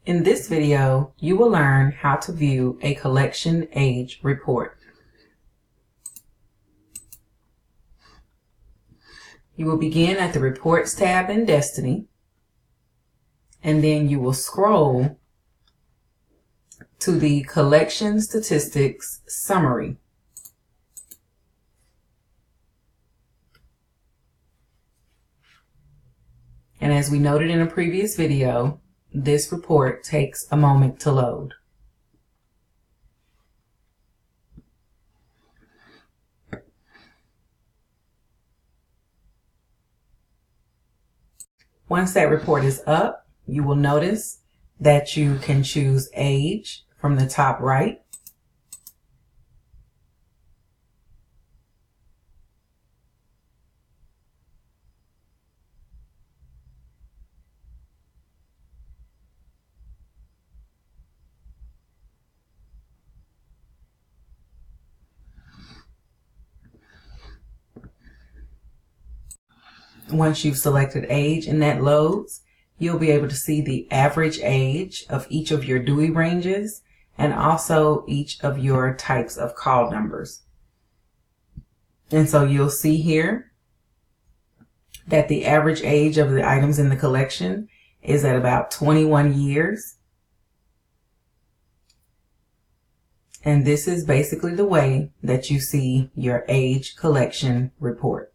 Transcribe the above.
In this video, you will learn how to view a collection age report. You will begin at the Reports tab in Destiny, and then you will scroll to the Collection Statistics Summary. And as we noted in a previous video, this report takes a moment to load. Once that report is up, you will notice that you can choose age from the top right. Once you've selected age and that loads, you'll be able to see the average age of each of your Dewey ranges and also each of your types of call numbers. And so you'll see here that the average age of the items in the collection is at about 21 years. And this is basically the way that you see your age collection report.